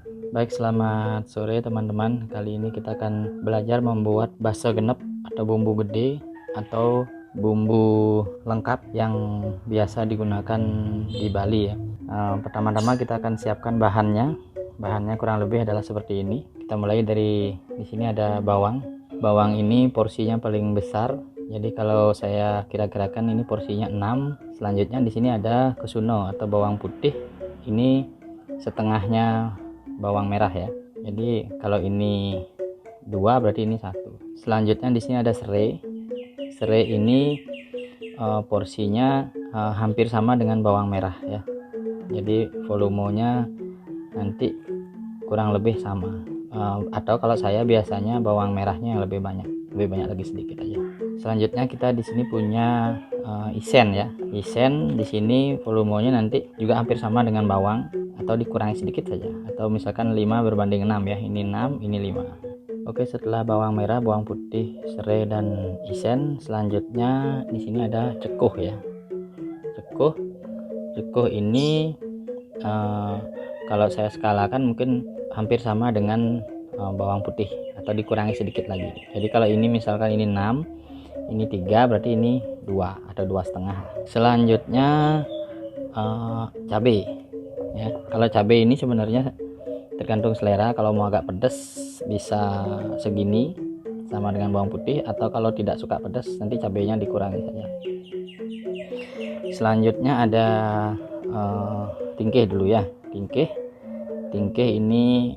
Baik, selamat sore teman-teman. Kali ini kita akan belajar membuat bakso genep atau bumbu gede atau bumbu lengkap yang biasa digunakan di Bali ya. Pertama-tama kita akan siapkan bahannya. Bahannya kurang lebih adalah seperti ini. Kita mulai dari di sini ada bawang. Bawang ini porsinya paling besar. Jadi kalau saya kira-kirakan ini porsinya 6. Selanjutnya di sini ada kesuno atau bawang putih. Ini setengahnya bawang merah ya. Jadi kalau ini 2 berarti ini 1. Selanjutnya di sini ada serai. Serai ini porsinya hampir sama dengan bawang merah ya. Jadi volumenya nanti kurang lebih sama. Atau kalau saya biasanya bawang merahnya yang lebih banyak lagi sedikit aja. Selanjutnya kita di sini punya isen ya. Isen di sini volumenya nanti juga hampir sama dengan bawang atau dikurangi sedikit saja, atau misalkan 5 berbanding 6 ya. Ini 6, ini 5. Oke, setelah bawang merah, bawang putih, serai dan isen, selanjutnya di sini ada cekuh ya. Cekuh ini kalau saya skalakan mungkin hampir sama dengan bawang putih atau dikurangi sedikit lagi. Jadi kalau ini misalkan ini 6, ini 3, berarti ini 2 atau 2,5. Selanjutnya cabai ya. Kalau cabai ini sebenarnya tergantung selera. Kalau mau agak pedas bisa segini sama dengan bawang putih, atau kalau tidak suka pedas nanti cabainya dikurangi saja. Selanjutnya ada tingkih dulu ya. Tingkih ini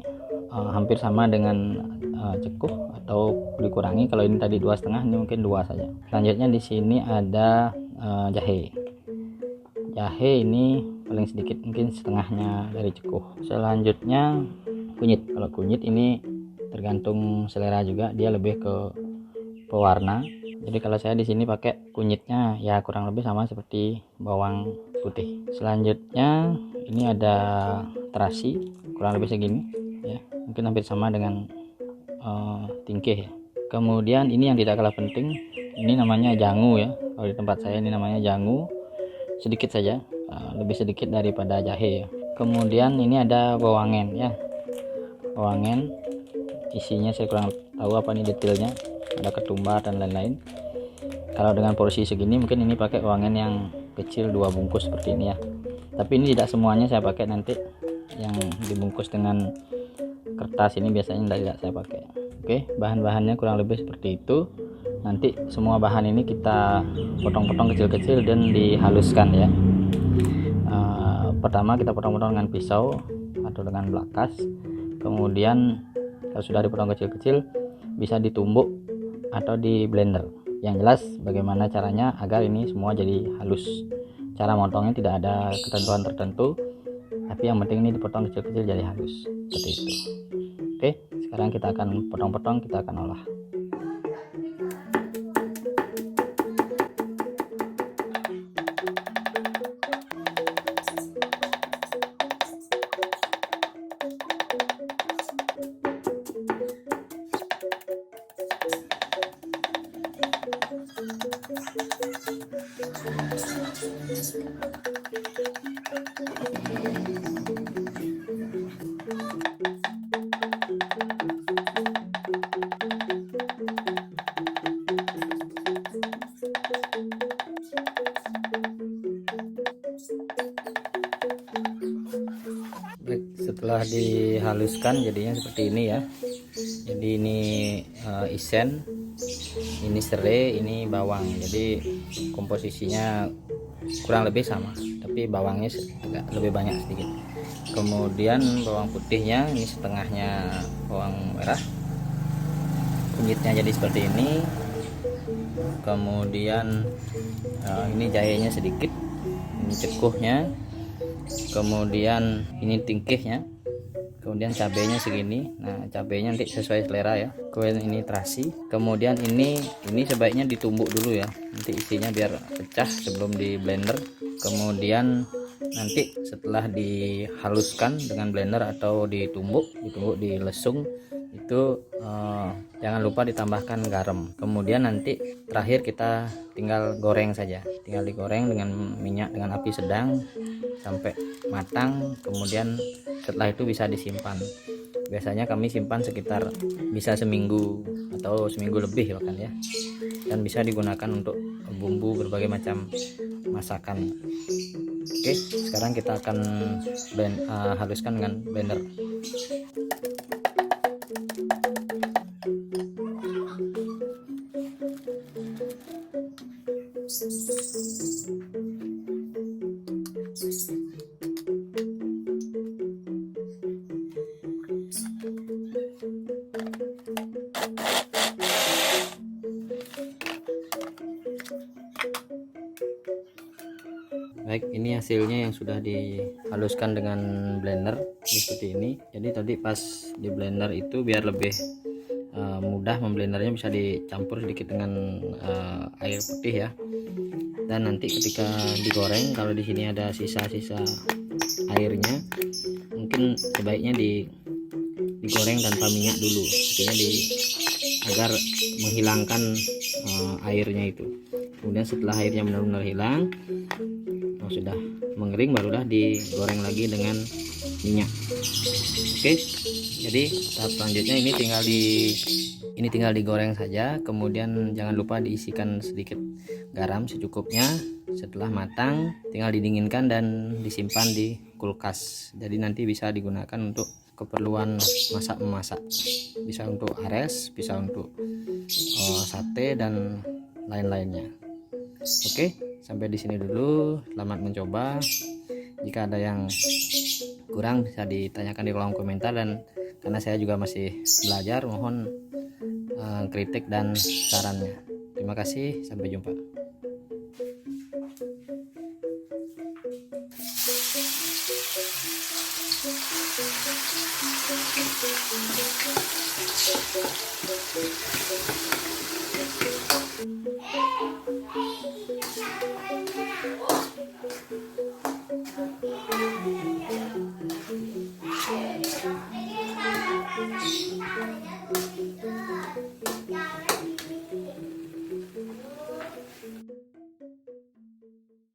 hampir sama dengan cekuh atau dikurangi. Kalau ini tadi 2,5, ini mungkin 2 saja. Selanjutnya di sini ada jahe. Jahe ini paling sedikit, mungkin setengahnya dari cekuh. Selanjutnya kunyit. Kalau kunyit ini tergantung selera juga, dia lebih ke pewarna. Jadi kalau saya di sini pakai kunyitnya ya kurang lebih sama seperti bawang putih. Selanjutnya ini ada terasi, kurang lebih segini ya, mungkin hampir sama dengan tingkih ya. Kemudian ini yang tidak kalah penting, ini namanya jangu ya. Kalau di tempat saya ini namanya jangu, sedikit saja, lebih sedikit daripada jahe ya. Kemudian ini ada bawangen ya. Bawangen isinya saya kurang tahu apa ini detailnya, ada ketumbar dan lain-lain. Kalau dengan porsi segini mungkin ini pakai bawangen yang kecil 2 bungkus seperti ini ya. Tapi ini tidak semuanya saya pakai, nanti yang dibungkus dengan kertas ini biasanya tidak saya pakai. Oke, bahan-bahannya kurang lebih seperti itu. Nanti semua bahan ini kita potong-potong kecil-kecil dan dihaluskan ya. Pertama kita potong-potong dengan pisau atau dengan belakas. Kemudian kalau sudah dipotong kecil-kecil bisa ditumbuk atau di blender. Yang jelas bagaimana caranya agar ini semua jadi halus. Cara motongnya tidak ada ketentuan tertentu, tapi yang penting ini dipotong kecil-kecil jadi halus seperti itu. Oke, sekarang kita akan potong-potong, kita akan olah. Setelah dihaluskan jadinya seperti ini ya. Jadi ini isen, ini serai, ini bawang. Jadi komposisinya kurang lebih sama, tapi bawangnya agak lebih banyak sedikit. Kemudian bawang putihnya ini setengahnya bawang merah. Kunyitnya jadi seperti ini. Kemudian ini jahenya sedikit, ini cekuhnya. Kemudian ini tingkihnya, kemudian cabenya segini. Nah, cabenya nanti sesuai selera ya. Kemudian ini terasi. Kemudian ini sebaiknya ditumbuk dulu ya, nanti isinya biar pecah sebelum di blender. Kemudian nanti setelah dihaluskan dengan blender atau ditumbuk dilesung, itu jangan lupa ditambahkan garam. Kemudian nanti terakhir kita tinggal goreng saja, tinggal digoreng dengan minyak dengan api sedang sampai matang. Kemudian setelah itu bisa disimpan. Biasanya kami simpan sekitar bisa seminggu atau seminggu lebih bahkan ya, dan bisa digunakan untuk bumbu berbagai macam masakan. Oke, sekarang kita akan haluskan dengan blender. Baik, ini hasilnya yang sudah dihaluskan dengan blender seperti ini. Jadi tadi pas di blender itu biar lebih mudah memblendernya, bisa dicampur sedikit dengan air putih ya. Dan nanti ketika digoreng, kalau di sini ada sisa-sisa airnya, mungkin sebaiknya digoreng tanpa minyak dulu, artinya agar menghilangkan airnya itu. Kemudian setelah airnya benar-benar hilang, sudah mengering, barulah digoreng lagi dengan minyak. Oke, jadi tahap selanjutnya ini tinggal digoreng saja. Kemudian jangan lupa diisikan sedikit garam secukupnya. Setelah matang tinggal didinginkan dan disimpan di kulkas. Jadi nanti bisa digunakan untuk keperluan masak-memasak, bisa untuk ares, bisa untuk sate dan lain-lainnya. Oke, sampai di sini dulu. Selamat mencoba. Jika ada yang kurang bisa ditanyakan di kolom komentar, dan karena saya juga masih belajar, mohon kritik dan sarannya. Terima kasih, sampai jumpa.